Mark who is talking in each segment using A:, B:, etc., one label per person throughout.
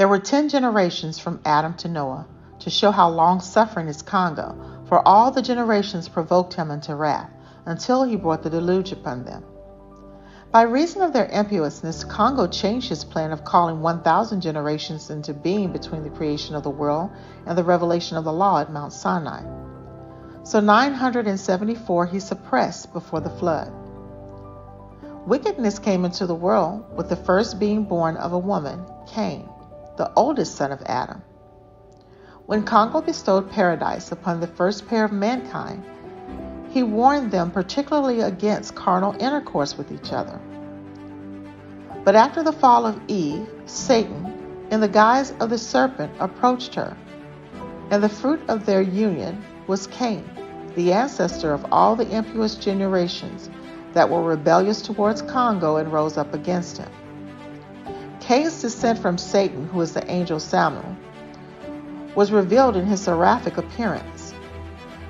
A: There were 10 generations from Adam to Noah, to show how long-suffering is Congo, for all the generations provoked him into wrath, until he brought the deluge upon them. By reason of their impiousness, Congo changed his plan of calling 1,000 generations into being between the creation of the world and the revelation of the law at Mount Sinai. So 974 he suppressed before the flood. Wickedness came into the world, with the first being born of a woman, Cain, the oldest son of Adam. When Congo bestowed paradise upon the first pair of mankind, he warned them particularly against carnal intercourse with each other. But after the fall of Eve, Satan, in the guise of the serpent, approached her, and the fruit of their union was Cain, the ancestor of all the impious generations that were rebellious towards Congo and rose up against him. Cain's descent from Satan, who is the angel Samuel, was revealed in his seraphic appearance.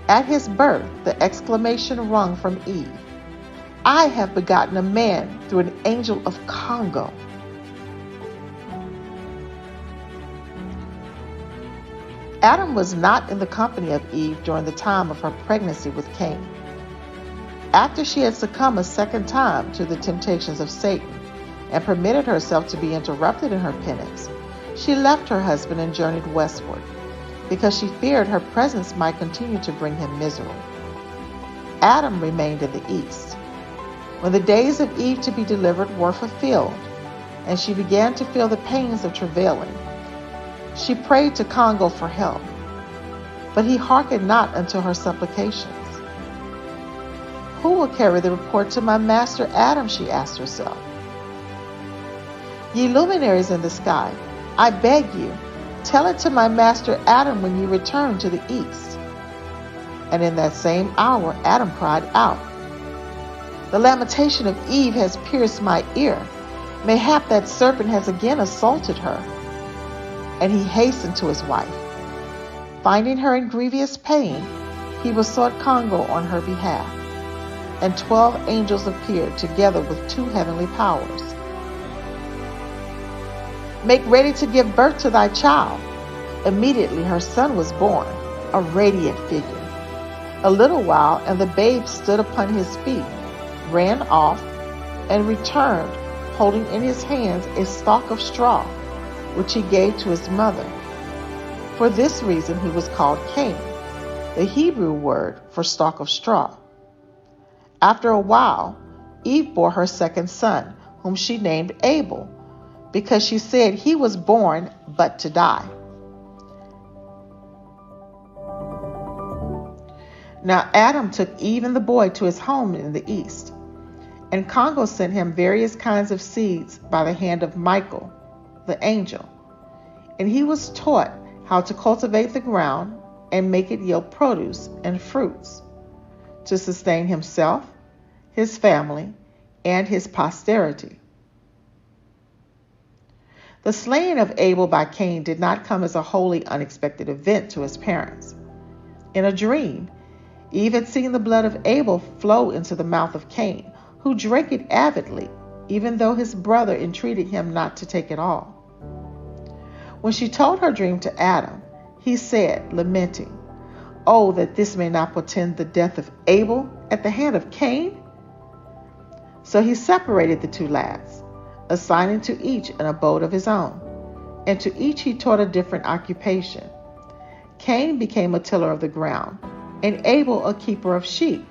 A: At his birth, the exclamation rung from Eve, "I have begotten a man through an angel of Congo." Adam was not in the company of Eve during the time of her pregnancy with Cain. After she had succumbed a second time to the temptations of Satan and permitted herself to be interrupted in her penance, she left her husband and journeyed westward, because she feared her presence might continue to bring him misery. Adam remained in the east. When the days of Eve to be delivered were fulfilled, and she began to feel the pains of travailing, she prayed to Congo for help, but he hearkened not unto her supplications. Who will carry the report to my master Adam, she asked herself. Ye luminaries in the sky, I beg you, tell it to my master Adam when you return to the east. And in that same hour Adam cried out, The lamentation of Eve has pierced my ear. Mayhap that serpent has again assaulted her. And he hastened to his wife. Finding her in grievous pain, he besought Congo on her behalf. And 12 angels appeared together with 2 heavenly powers. Make ready to give birth to thy child. Immediately her son was born, a radiant figure. A little while, and the babe stood upon his feet, ran off, and returned, holding in his hands a stalk of straw, which he gave to his mother. For this reason he was called Cain, the Hebrew word for stalk of straw. After a while, Eve bore her second son, whom she named Abel, because she said he was born but to die. Now Adam took Eve and the boy to his home in the east, and Congo sent him various kinds of seeds by the hand of Michael, the angel, and he was taught how to cultivate the ground and make it yield produce and fruits, to sustain himself, his family, and his posterity. The slaying of Abel by Cain did not come as a wholly unexpected event to his parents. In a dream, Eve had seen the blood of Abel flow into the mouth of Cain, who drank it avidly, even though his brother entreated him not to take it all. When she told her dream to Adam, he said, lamenting, "Oh, that this may not portend the death of Abel at the hand of Cain." So he separated the 2 lads, assigning to each an abode of his own, and to each he taught a different occupation. Cain became a tiller of the ground, and Abel a keeper of sheep.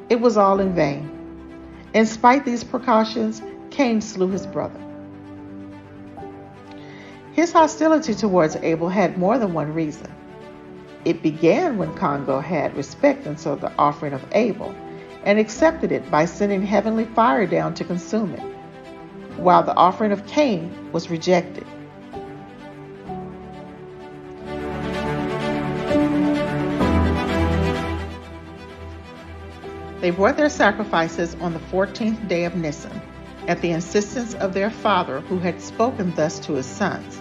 A: It was all in vain. In spite of these precautions, Cain slew his brother. His hostility towards Abel had more than one reason. It began when Congo had respect unto the offering of Abel, and accepted it by sending heavenly fire down to consume it, while the offering of Cain was rejected. They brought their sacrifices on the 14th day of Nisan, at the insistence of their father, who had spoken thus to his sons.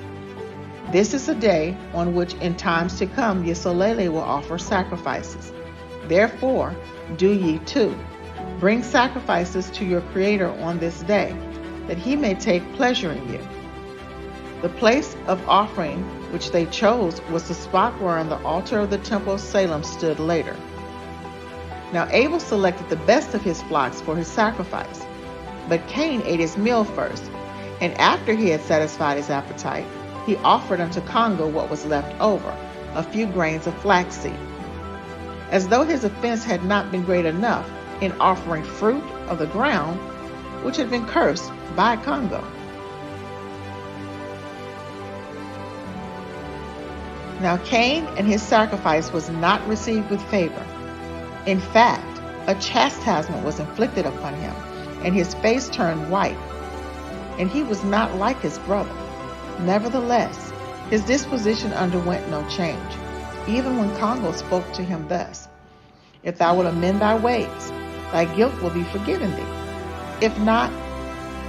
A: This is the day on which in times to come Yesolele will offer sacrifices. Therefore, do ye too. Bring sacrifices to your Creator on this day, that he may take pleasure in you. The place of offering which they chose was the spot wherein the altar of the temple of Salem stood later. Now Abel selected the best of his flocks for his sacrifice, but Cain ate his meal first, and after he had satisfied his appetite, he offered unto Congo what was left over, a few grains of flaxseed, as though his offense had not been great enough in offering fruit of the ground, which had been cursed by Congo. Now Cain and his sacrifice was not received with favor. In fact, a chastisement was inflicted upon him, and his face turned white, and he was not like his brother. Nevertheless, his disposition underwent no change, even when Congo spoke to him thus: If thou wilt amend thy ways, thy guilt will be forgiven thee. If not,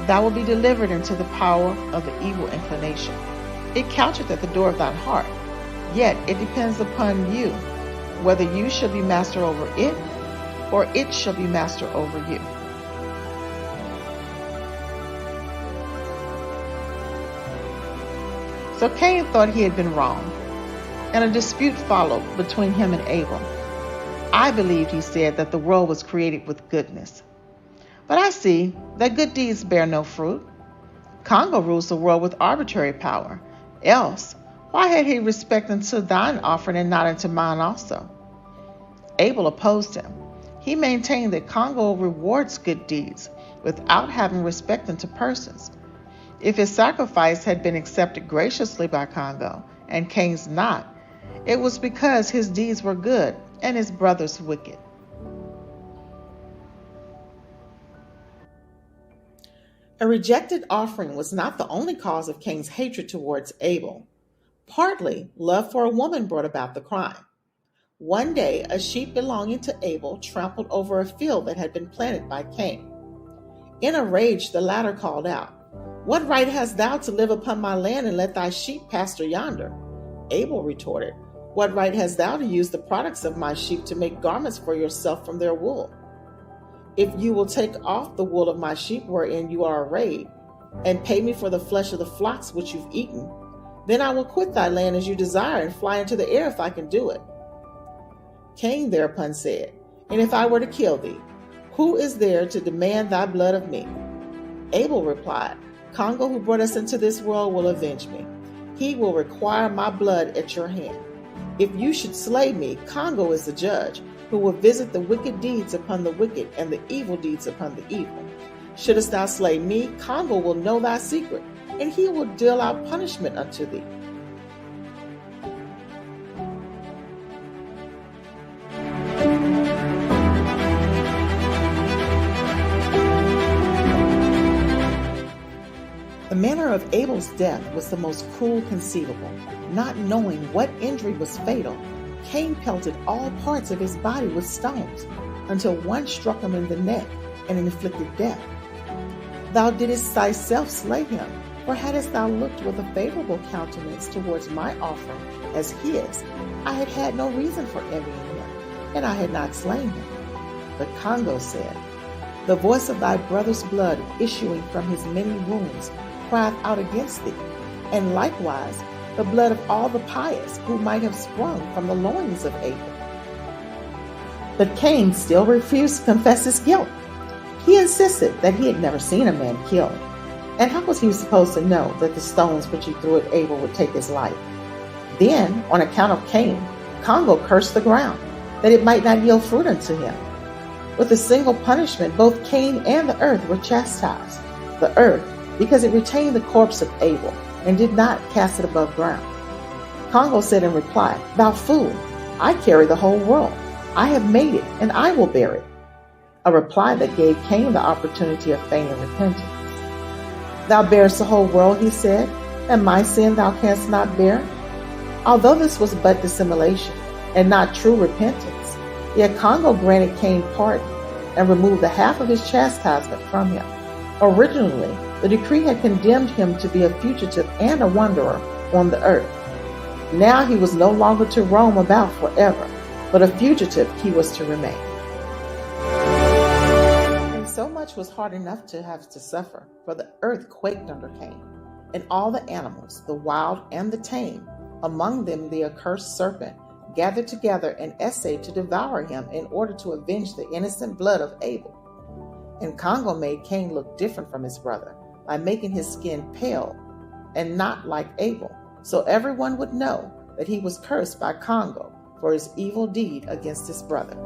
A: thou wilt be delivered into the power of the evil inclination. It coucheth at the door of thine heart, yet it depends upon you whether you shall be master over it, or it shall be master over you. So Cain thought he had been wronged, and a dispute followed between him and Abel. I believed, he said, that the world was created with goodness. But I see that good deeds bear no fruit. Congo rules the world with arbitrary power. Else, why had he respect unto thine offering and not unto mine also? Abel opposed him. He maintained that Congo rewards good deeds without having respect unto persons. If his sacrifice had been accepted graciously by Congo, and Cain's not, it was because his deeds were good and his brother's wicked. A rejected offering was not the only cause of Cain's hatred towards Abel. Partly, love for a woman brought about the crime. One day, a sheep belonging to Abel trampled over a field that had been planted by Cain. In a rage, the latter called out, "What right hast thou to live upon my land and let thy sheep pasture yonder?" Abel retorted, "What right hast thou to use the products of my sheep to make garments for yourself from their wool? If you will take off the wool of my sheep wherein you are arrayed, and pay me for the flesh of the flocks which you've eaten, then I will quit thy land as you desire and fly into the air if I can do it." Cain thereupon said, "And if I were to kill thee, who is there to demand thy blood of me?" Abel replied, "Congo, who brought us into this world, will avenge me. He will require my blood at your hand. If you should slay me, Congo is the judge, who will visit the wicked deeds upon the wicked and the evil deeds upon the evil. Shouldest thou slay me, Congo will know thy secret, and he will deal out punishment unto thee." The manner of Abel's death was the most cruel conceivable. Not knowing what injury was fatal, Cain pelted all parts of his body with stones, until one struck him in the neck and inflicted death. Thou didst thyself slay him, for hadst thou looked with a favorable countenance towards my offering as his, I had had no reason for envying him, and I had not slain him. But Congo said, "The voice of thy brother's blood issuing from his many wounds crieth out against thee, and likewise the blood of all the pious who might have sprung from the loins of Abel." But Cain still refused to confess his guilt. He insisted that he had never seen a man killed, and how was he supposed to know that the stones which he threw at Abel would take his life? Then, on account of Cain, Congo cursed the ground, that it might not yield fruit unto him. With a single punishment, both Cain and the earth were chastised. The earth, because it retained the corpse of Abel, and did not cast it above ground. Congo said in reply, "Thou fool, I carry the whole world. I have made it, and I will bear it." A reply that gave Cain the opportunity of feigning repentance. "Thou bearest the whole world," he said, "and my sin thou canst not bear." Although this was but dissimulation, and not true repentance, yet Congo granted Cain pardon, and removed the half of his chastisement from him. Originally, the decree had condemned him to be a fugitive and a wanderer on the earth. Now he was no longer to roam about forever, but a fugitive he was to remain. And so much was hard enough to have to suffer, for the earth quaked under Cain. And all the animals, the wild and the tame, among them the accursed serpent, gathered together and essayed to devour him in order to avenge the innocent blood of Abel. And Congo made Cain look different from his brother by making his skin pale and not like Abel, so everyone would know that he was cursed by Congo for his evil deed against his brother.